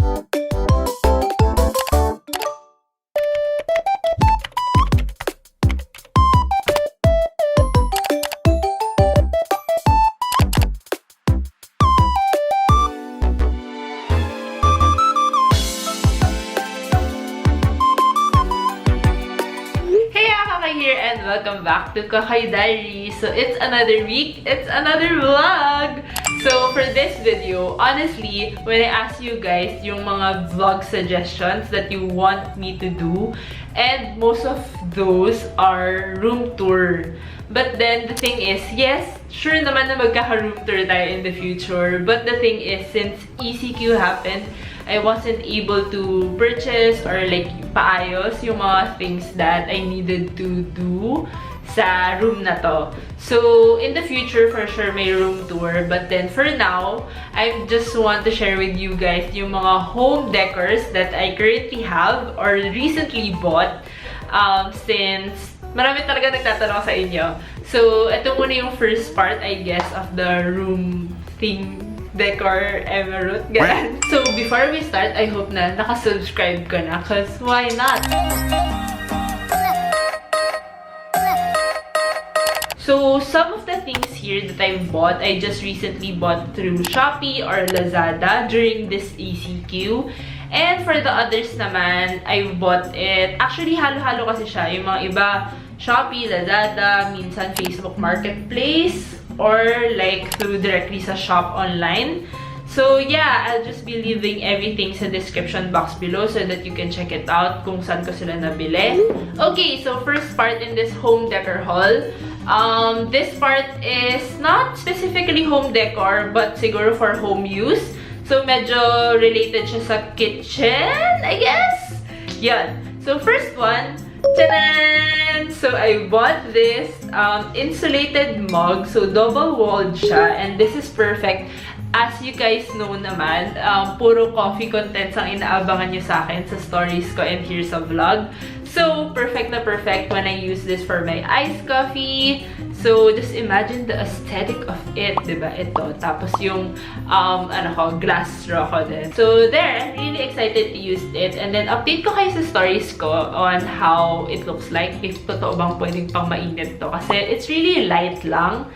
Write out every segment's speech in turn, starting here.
Here and welcome back to Kakay Diary. So it's another week, it's another vlog. So for this video, honestly, when I asked you guys yung mga vlog suggestions that you want me to do, and most of those are room tour. But then the thing is, yes, sure naman na magkaka-room tour tayo in the future. But the thing is, since ECQ happened, I wasn't able to purchase or like paayos yung mga things that I needed to do sa room na to. So, in the future, for sure, may room tour. But then, for now, I just want to share with you guys yung mga home decors that I currently have or recently bought since marami talaga nagtatanong sa inyo. So, ito muna yung first part, I guess, of the room thing decor emerald. Ganun. So, before we start, I hope na nakasubscribe ka na because why not? So, some of the things here that I bought, I just recently bought through Shopee or Lazada during this ECQ. And for the others naman, I bought it. Actually, halo-halo kasi siya. Yung mga iba, Shopee, Lazada, minsan Facebook Marketplace, or like through directly sa shop online. So yeah, I'll just be leaving everything sa description box below so that you can check it out kung saan ko sila nabili. Okay, so first part in this home decor haul. This part is not specifically home decor, but siguro for home use. So medyo related siya sa kitchen, I guess? Yan. So first one, tanan! So I bought this insulated mug. So double-walled siya. And this is perfect. As you guys know naman, puro coffee contents ang inaabangan nyo sa akin sa stories ko and here sa vlog. So, perfect na perfect when I use this for my iced coffee. So, just imagine the aesthetic of it, diba? Ito. Tapos yung, glass straw ko din. So, there. I'm really excited to use it. And then, update ko kayo sa stories ko on how it looks like. If totoo bang pwedeng pang mainit to. Kasi, it's really light lang.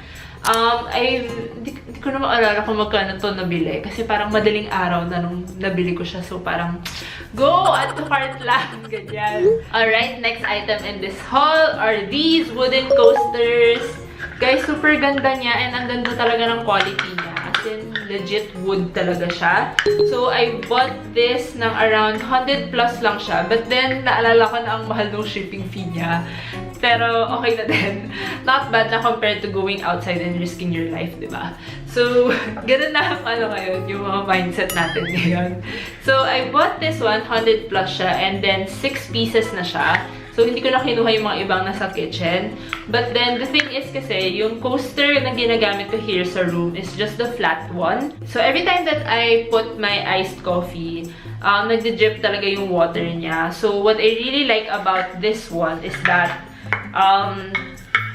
Hindi ko na maalala kung magkano to nabili. Kasi parang madaling araw na nung nabili ko siya. So, parang, go! Add to cart lang! Ganyan. Alright, next item in this haul are these wooden coasters. Guys, super ganda niya and ang ganda talaga ng quality niya. As in, legit wood talaga siya. So, I bought this ng around 100 plus lang siya. But then, naalala ko na ang mahal ng shipping fee niya. Pero, okay na din. Not bad na compared to going outside and risking your life, diba? So, ganun na ngayon, yung mga mindset natin ngayon. So, I bought this one, 100 plus siya, and then 6 pieces na siya. So, hindi ko na kinuha yung mga ibang nasa kitchen. But then, the thing is kasi, yung coaster na ginagamit ko here sa room is just the flat one. So, every time that I put my iced coffee, nagdi-drip talaga yung water niya. So, what I really like about this one is that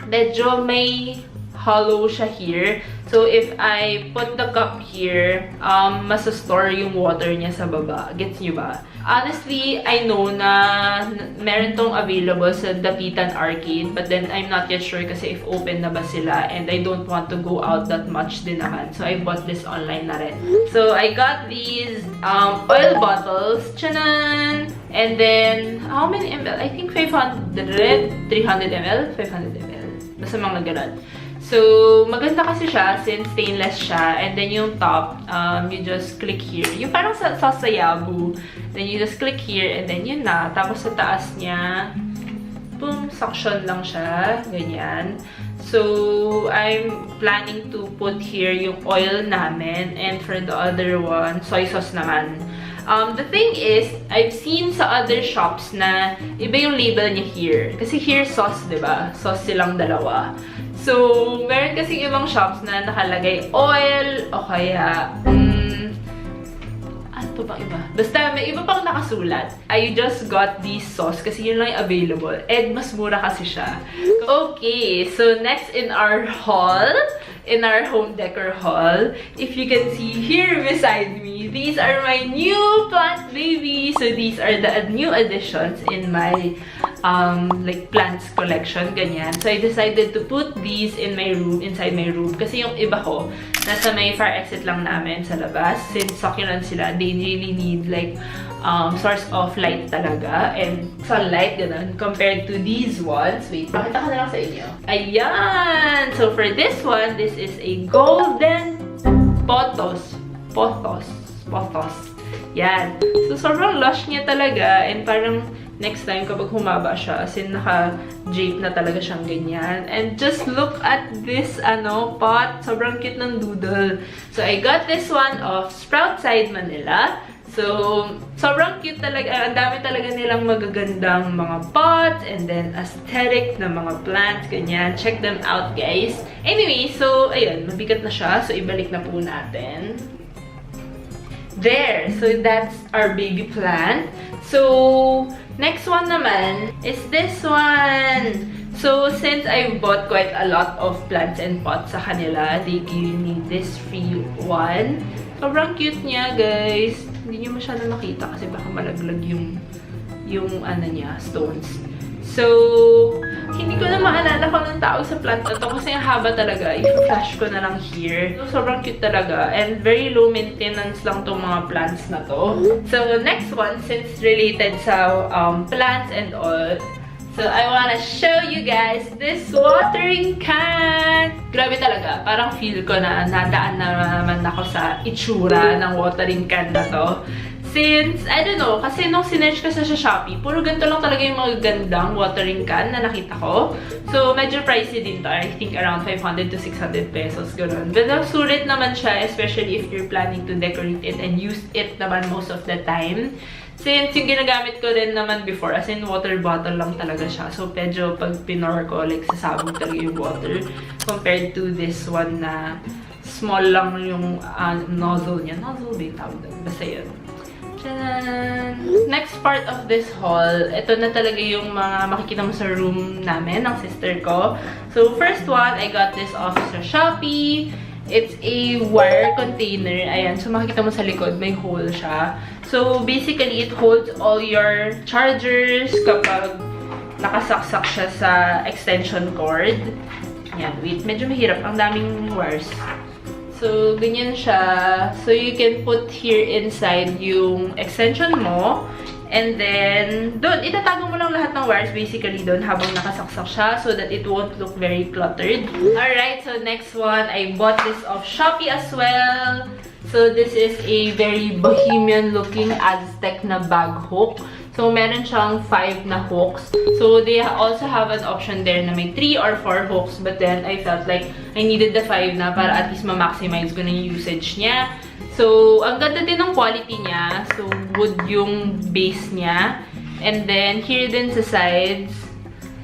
medyo may hollow siya here. So, if I put the cup here, masastore yung water niya sa baba. Gets nyo ba? Honestly, I know na meron tong available sa Dapitan Arcade, but then I'm not yet sure kasi if open na ba sila and I don't want to go out that much din naman. So, I bought this online na rin. So, I got these oil bottles. Chanan! And then, how many ml? I think 500, 300 ml? 500 ml. Basta mga ganun. So, maganda kasi siya since stainless siya. And then yung top, you just click here. Yung parang sa Sayabu. Then you just click here and then yun na. Tapos sa taas niya, boom, suction lang siya. Ganyan. So, I'm planning to put here yung oil namin. And for the other one, soy sauce naman. The thing is, I've seen sa other shops na iba yung label niya here. Kasi here sauce, diba? Sauce silang dalawa. So, meron kasing ibang shops na nakalagay oil o kaya, ano pa bang iba? Basta, may iba pang nakasulat. I just got this sauce kasi yun lang yung available. And mas mura kasi siya. Okay, so next in our haul, in our home decor haul, if you can see here beside me, these are my new plant babies. So these are the new additions in my like plants collection, ganyan. So I decided to put these in my room, inside my room. Kasi yung iba ko, nasa may fire exit lang namin sa labas. Since succulent sila, they really need like source of light talaga and sunlight, ganun, compared to these ones. Wait, pakita ko na lang sa inyo. Ayan! So for this one, this is a golden pothos. Yan. So sobrang lush niya talaga and parang next time kapag humaba siya, as in naka-drape na talaga siyang ganyan. And just look at this pot. Sobrang cute ng doodle. So I got this one of Sproutside Manila. So, sobrang cute talaga. Ang dami talaga nilang magagandang mga pots and then aesthetic na mga plants, ganyan. Check them out, guys. Anyway, so, ayun, mabigat na siya. So, ibalik na po natin. There! So, that's our baby plant. So, next one naman is this one. So, since I bought quite a lot of plants and pots sa kanila, they gave me this free one. Sobrang cute niya, guys. Hindi nyo masyado makita kasi baka malaglag yung ano niya, stones. So, hindi ko na maalala kung anong tawag sa plant na to kasi ang haba talaga. I-flash ko na lang here. So, sobrang cute talaga. And very low maintenance lang tong mga plants na to. So, next one, since related sa plants and all, so, I wanna show you guys this watering can. Grabe talaga. Parang feel ko na nadaan na naman ako sa itsura ng watering can na to. Since, I don't know, kasi nung sinerch ko sa Shopee, puro ganito lang talaga yung mga gandang watering can na nakita ko. So, medyo pricey din to. I think around 500 to 600 pesos, gano'n. But sulit naman siya, especially if you're planning to decorate it and use it naman most of the time. Since yung ginagamit ko rin naman before, as in water bottle lang talaga siya. So, medyo pag pinor ko, like sasabog talaga yung water. Compared to this one na small lang yung nozzle niya. Nozzle ba yung tawag doon? Basta yun. Tadaan! Next part of this haul, ito na talaga yung mga makikita mo sa room namin, ng sister ko. So, first one, I got this off sa Shopee. It's a wire container. Ayan. So, makikita mo sa likod, may hole siya. So, basically, it holds all your chargers kapag nakasaksak siya sa extension cord. Ayan. Wait, medyo mahirap. Ang daming wires. So, ganyan siya. So, you can put here inside yung extension mo. And then, doon, itatago mo lang lahat ng wires basically doon habang nakasaksak siya so that it won't look very cluttered. Alright, so next one, I bought this off Shopee as well. So, this is a very bohemian looking Aztec na bag hook. So, meron siyang 5 na hooks. So, they also have an option there na may 3 or 4 hooks. But then, I felt like I needed the 5 na para at least ma-maximize ko na yung usage niya. So, ang ganda din ng quality niya. So, wood yung base niya. And then, here din sa sides.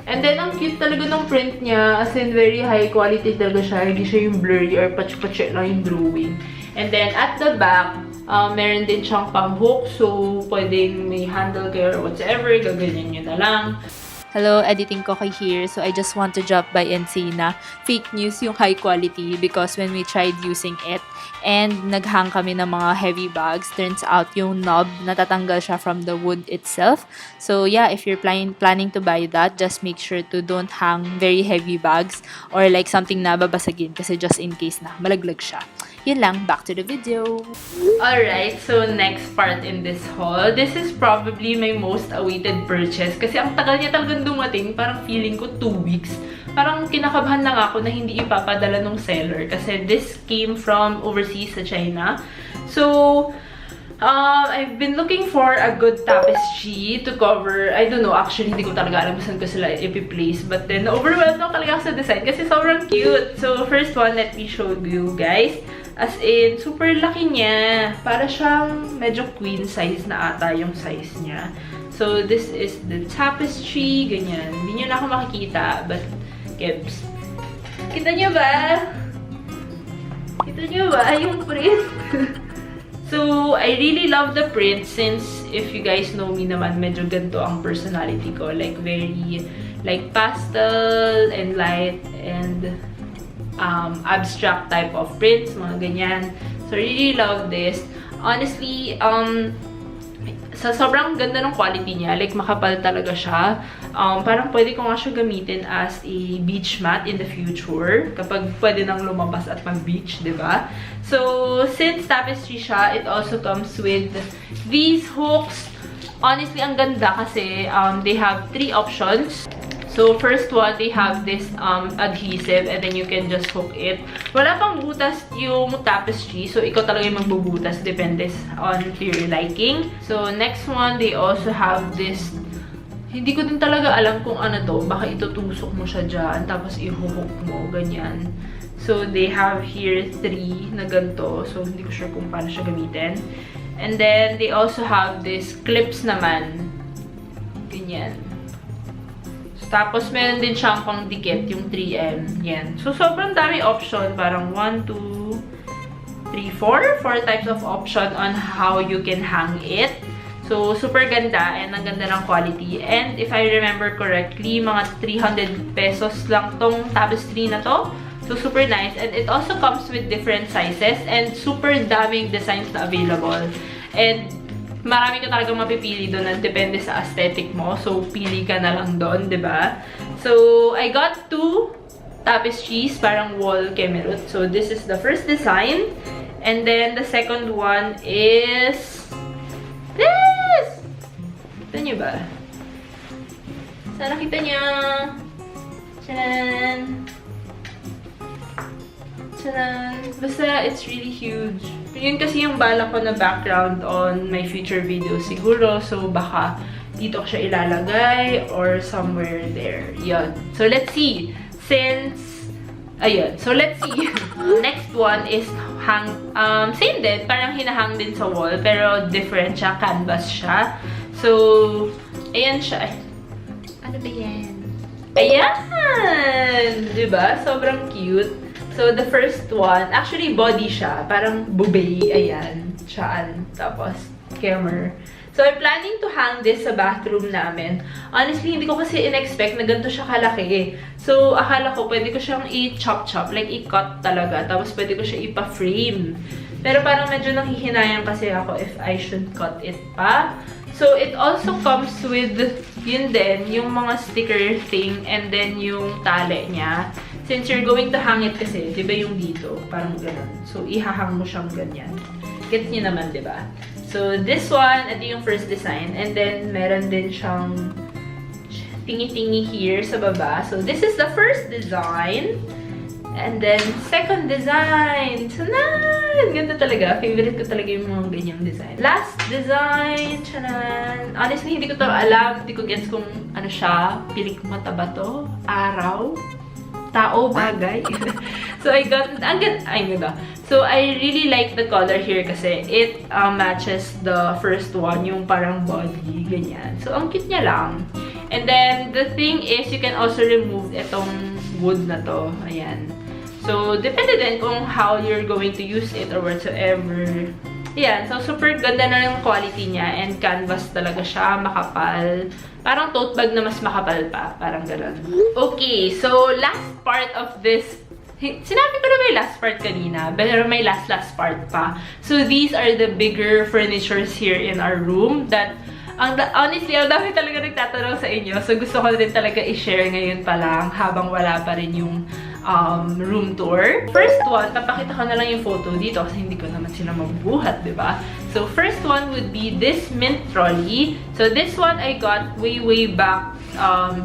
And then, ang cute talaga ng print niya. As in, very high quality talaga siya. Hindi siya yung blurry or patch-patch lang yung drawing. And then, at the back, meron din siyang pang-hook. So, pwedeng may handle kayo or whatever. Gaganyan nyo na lang. Hello, editing ko kay here. So, I just want to drop by and say na fake news yung high quality because when we tried using it and naghang kami ng mga heavy bags, turns out yung knob, natatanggal siya from the wood itself. So, yeah, if you're planning to buy that, just make sure to don't hang very heavy bags or like something na babasagin kasi just in case na malaglag siya. Yun lang, back to the video. Alright, so next part in this haul. This is probably my most awaited purchase kasi ang tagal niya talagang dumating. Parang feeling ko 2 weeks. Parang kinakabahan na ako na hindi ipapadala ng seller kasi this came from overseas sa China. So, I've been looking for a good tapestry to cover. I don't know, actually, hindi ko talaga alam saan ko sila ipi-place. But then, overwhelmed ako talaga sa design kasi sobrang cute. So, first one, let me show you guys. As in, super laki niya. Para siyang medyo queen size na ata yung size niya. So, this is the tapestry. Ganyan. Hindi nyo na ako makikita. But, Kebs. Kita nyo ba? Kita nyo ba yung print? So, I really love the print since if you guys know me naman, medyo ganito ang personality ko. Like, very, like, pastel and light and abstract type of prints, mga ganyan. So, I really love this. Honestly, sa sobrang ganda ng quality niya, like makapal talaga siya. Parang pwede ko nga siya gamitin as a beach mat in the future kapag pwede nang lumabas at mag-beach, diba? So, since tapestry siya, it also comes with these hooks. Honestly, ang ganda kasi they have 3 options. So, first one, they have this adhesive and then you can just hook it. Wala pang butas yung tapestry. So, ikaw talaga yung magbubutas. Depende on your liking. So, next one, they also have this. Hindi ko din talaga alam kung ano to. Baka itutusok mo siya dyan. Tapos, i-hook mo. Ganyan. So, they have here 3 na ganito. So, hindi ko sure kung paano siya gamitin. And then, they also have this clips naman. Ganyan. Tapos, meron din siyang pang dikit, yung 3M. Yan. So, sobrang dami option. Parang 1, 2, 3, 4. 4 types of option on how you can hang it. So, super ganda. And ang ganda ng quality. And if I remember correctly, mga 300 pesos lang tong tapestry na to. So, super nice. And it also comes with different sizes. And super daming designs na available. And marami ka talagang mapipili doon at depende sa aesthetic mo. So, pili ka na lang doon, diba? So, I got 2 tapestries, parang wall kemerut. So, this is the first design. And then, the second one is this! Kita niyo ba? Sana kita niyo. Tchanan! Tchanan! Basta, it's really huge. Yun kasi yung bala ko na background on my future videos siguro. So, baka dito ko siya ilalagay or somewhere there. Yun. So, let's see. Ayun. So, let's see. Next one is same din. Parang hinahang din sa wall. Pero different siya. Canvas siya. So, ayan siya. Ano ba yan? Ayan! Diba? Sobrang cute. So, the first one, actually, body siya. Parang bubay. Ayan. Siyaan. Tapos, camera. So, I'm planning to hang this sa bathroom namin. Honestly, hindi ko kasi in-expect na ganito siya kalaki. So, akala ko, pwede ko siyang i-chop-chop. Like, i-cut talaga. Tapos, pwede ko siya ipa-frame. Pero parang medyo nanghihinayang kasi ako if I should cut it pa. So, it also comes with, yun din, yung mga sticker thing and then yung tali niya. Since you're going to hang it kasi, di ba yung dito? Parang ganun. So, ihahang mo siyang ganyan. Gets niyo naman, di ba? So, this one, ito yung first design. And then, meron din siyang tingi-tingi here sa baba. So, this is the first design. And then, second design. Tanan! Ganda talaga. Favorite ko talaga yung mga ganyang design. Last design. Tanan! Honestly, hindi ko to alam. Hindi ko gets kung ano siya. Pilik mata ba to? Araw? Tao, bagay. So, I got, So, I really like the color here kasi it matches the first one, yung parang body, ganyan. So, ang cute niya lang. And then, the thing is, you can also remove itong wood na to. Ayan. So, depende din kung how you're going to use it or whatsoever. Ayan. So, super ganda na yung quality niya and canvas talaga siya, makapal. Parang tote bag na mas makapal pa. Parang gano'n. Okay, so last part of this. Sinabi ko na may last part kanina, pero may last part pa. So these are the bigger furnitures here in our room that, honestly, ang dami talaga nagtatanong sa inyo. So gusto ko rin talaga i-share ngayon pa lang habang wala pa rin yung room tour. First one, papakita ko na lang yung photo dito kasi hindi ko naman sila mabubuhat, diba? So, first one would be this mint trolley. So, this one I got way back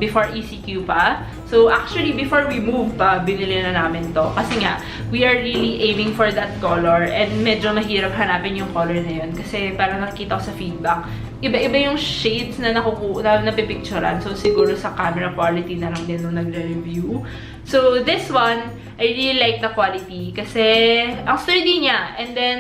before ECQ pa. So, actually, before we move pa, binili na namin to. Kasi nga, we are really aiming for that color and medyo mahirap hanapin yung color na yun. Kasi parang nakikita ko sa feedback, iba-iba yung shades na napipicturean. So, siguro sa camera quality na lang din nung nagre-review. So, this one, I really like the quality kasi ang sturdy niya. And then,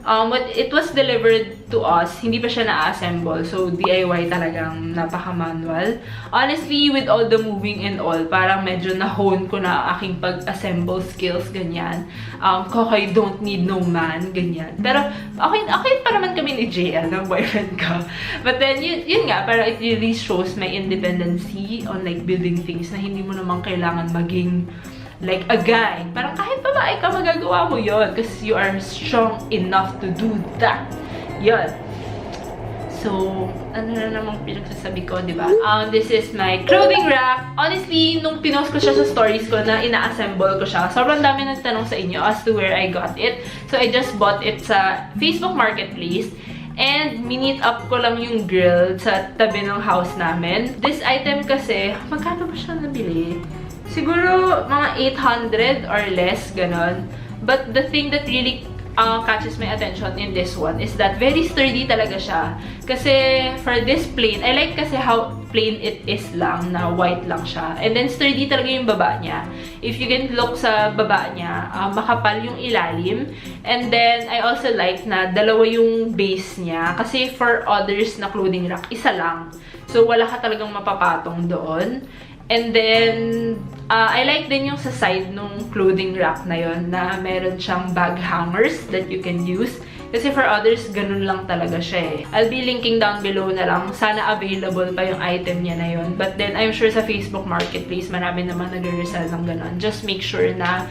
when it was delivered to us, hindi pa siya na-assemble. So, DIY talagang napaka-manual. Honestly, with all the moving and all, parang medyo na-hone ko na aking pag-assemble skills, ganyan. Kokoy, don't need no man, ganyan. Pero, okay pa naman kami ni JL, ng boyfriend ko. But then, yun nga, parang it really shows my independency on like building things na hindi mo naman kailangan maging like a guy. Parang kahit babae ka, magagawa mo yon because you are strong enough to do that. Yun. So, ano na namang pinagsasabi ko, di ba? This is my clothing rack. Honestly, nung pinost ko siya sa stories ko na ina-assemble ko siya, sobrang dami nagtanong sa inyo as to where I got it. So, I just bought it sa Facebook Marketplace. And, minute up ko lang yung grill sa tabi ng house namin. This item kasi, magkano ba siya nabili? Siguro, mga 800 or less, ganon. But the thing that really catches my attention in this one is that very sturdy talaga siya. Kasi for this plain, I like kasi how plain it is lang, na white lang siya. And then sturdy talaga yung baba niya. If you can look sa baba niya, makapal yung ilalim. And then I also like na dalawa yung base niya. Kasi for others na clothing rack, isa lang. So wala ka talagang mapapatong doon. And then, I like din yung sa side nung clothing rack na yon na meron siyang bag hangers that you can use. Kasi for others, ganun lang talaga siya eh. I'll be linking down below na lang. Sana available pa yung item niya na yon. But then, I'm sure sa Facebook Marketplace, marami naman nagre-resell ng ganun. Just make sure na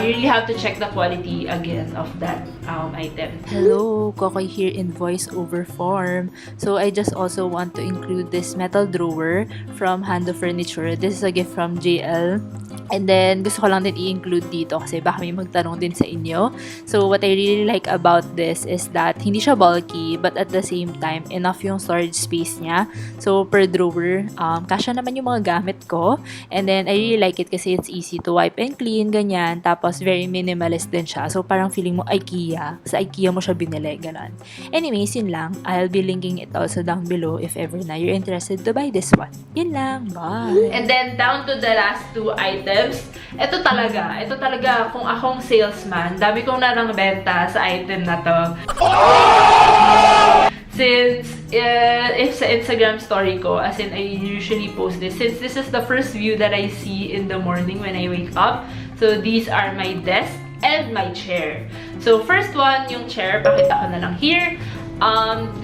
you really have to check the quality again of that item. Hello, Kokoy here in voiceover form. So I just also want to include this metal drawer from Hando Furniture. This is a gift from JL. And then, gusto ko lang din i-include dito kasi baka may magtanong din sa inyo. So, what I really like about this is that hindi siya bulky, but at the same time, enough yung storage space niya. So, per drawer, kasya naman yung mga gamit ko. And then, I really like it kasi it's easy to wipe and clean, ganyan. Tapos, very minimalist din siya. So, parang feeling mo IKEA. Sa IKEA mo siya binili, ganun. Anyways, yun lang. I'll be linking it also down below if ever na you're interested to buy this one. Yun lang. Bye! And then, down to the last two items. Ito talaga, kung akong salesman, dami kong narang-benta sa item na to. Since, if sa Instagram story ko, as in, I usually post this, since this is the first view that I see in the morning when I wake up, so these are my desk and my chair. So, first one, yung chair, pakita ko na lang here.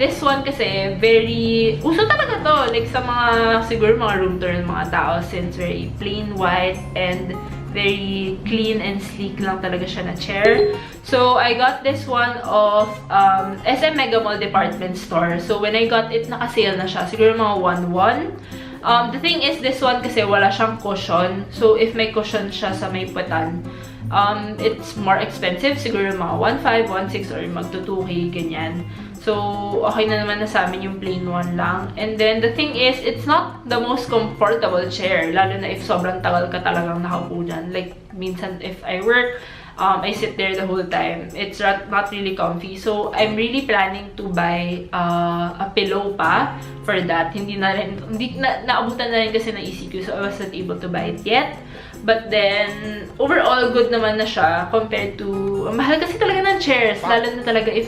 This one kasi, very, uso talaga to, like sa mga, siguro mga room tour ng mga tao, since very plain white and very clean and sleek lang talaga siya na chair. So, I got this one of SM Mega Mall Department Store. So, when I got it, naka-sale na siya, siguro mga 1-1. The thing is, this one kasi wala siyang cushion. So, if may cushion siya sa may putan, it's more expensive. Siguro mga 1.5, 1.6 or magto 2K, ganyan. So, okay na naman na sa amin yung plain one lang. And then, the thing is, it's not the most comfortable chair. Lalo na if sobrang tagal ka talagang nakaupo dyan. Like, minsan if I work, I sit there the whole time. It's not really comfy. So, I'm really planning to buy a pillow pa for that. Naabutan na rin kasi ng ECQ. So, I wasn't able to buy it yet. But then, overall, good naman na siya compared to... Mahal kasi talaga ng chairs. Lalo na talaga if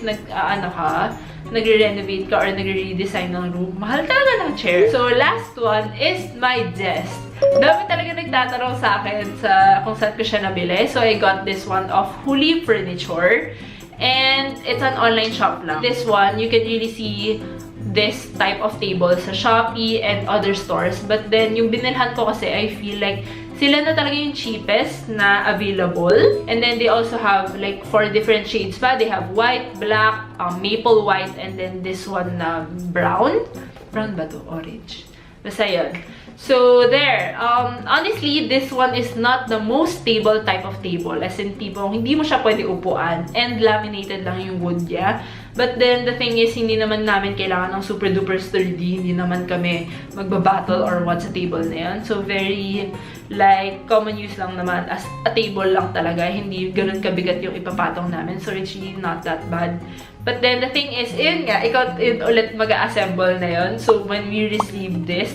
nagre-renovate ka or nagre-redesign ng room. Mahal talaga ng chair. So, last one is my desk. Dami talaga nagtatanong sa akin kung saan ko siya nabili. So, I got this one of Huli Furniture. And it's an online shop lang. This one, you can really see this type of table sa Shopee and other stores. But then, yung binilhan ko kasi, I feel like sila na talaga yung cheapest na available. And then, they also have like 4 different shades pa. They have white, black, maple white, and then this one na brown. Brown ba to? Orange. Basta yun. So, there. Honestly, this one is not the most stable type of table. As in, tipong hindi mo siya pwede upuan. And laminated lang yung wood niya. But then, the thing is, hindi naman namin kailangan ng super duper sturdy. Hindi naman kami magbabattle or what sa table na yan. So, very, like, common use lang naman. As a table lang talaga. Hindi ganun kabigat yung ipapatong namin. So, it's really not that bad. But then, the thing is, yun nga, ikaw ulit mag-assemble na yun. So, when we receive this,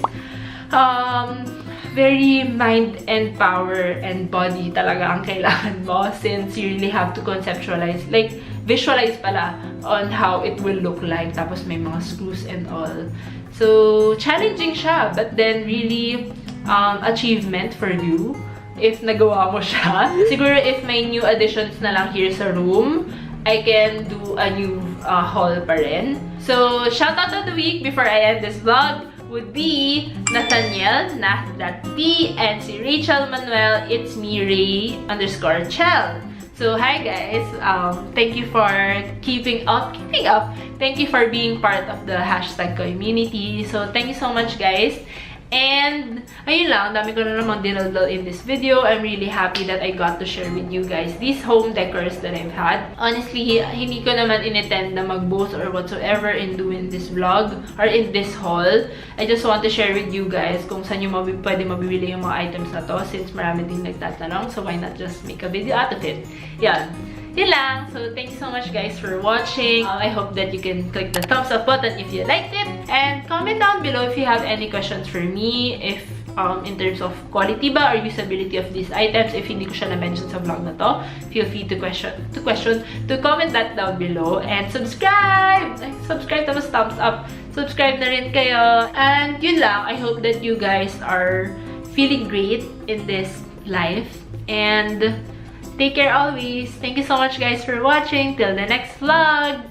very mind and power and body talaga ang kailangan mo since you really have to conceptualize, like, visualize pala on how it will look like. Tapos may mga screws and all. So, challenging siya, but then really achievement for you if nagawa mo siya. Siguro if may new additions na lang here sa room, I can do a new haul pa rin. So, shoutout of the week before I end this vlog would be Nathaniel, Nath.T, and si Rachel Manuel, it's me, Ray_Chel. So, hi guys. Thank you for keeping up. Thank you for being part of the hashtag community. So, thank you so much, guys. And, ayun lang, dami ko na namang dinaldal in this video. I'm really happy that I got to share with you guys these home decors that I've had. Honestly, hindi ko naman inintend na mag-boast or whatsoever in doing this vlog or in this haul. I just want to share with you guys kung saan yung pwede mabibili yung mga items na to since marami din nagtatanong. So, why not just make a video out of it? Yan. Yun lang. So, thank you so much guys for watching. I hope that you can click the thumbs up button if you liked it. And comment down below if you have any questions for me. If, in terms of quality ba or usability of these items. If hindi ko siya na-mention sa vlog na to, feel free to comment that down below. And subscribe! Subscribe tapos thumbs up. Subscribe na rin kayo. And yun lang. I hope that you guys are feeling great in this life. And take care always. Thank you so much guys for watching. Till the next vlog.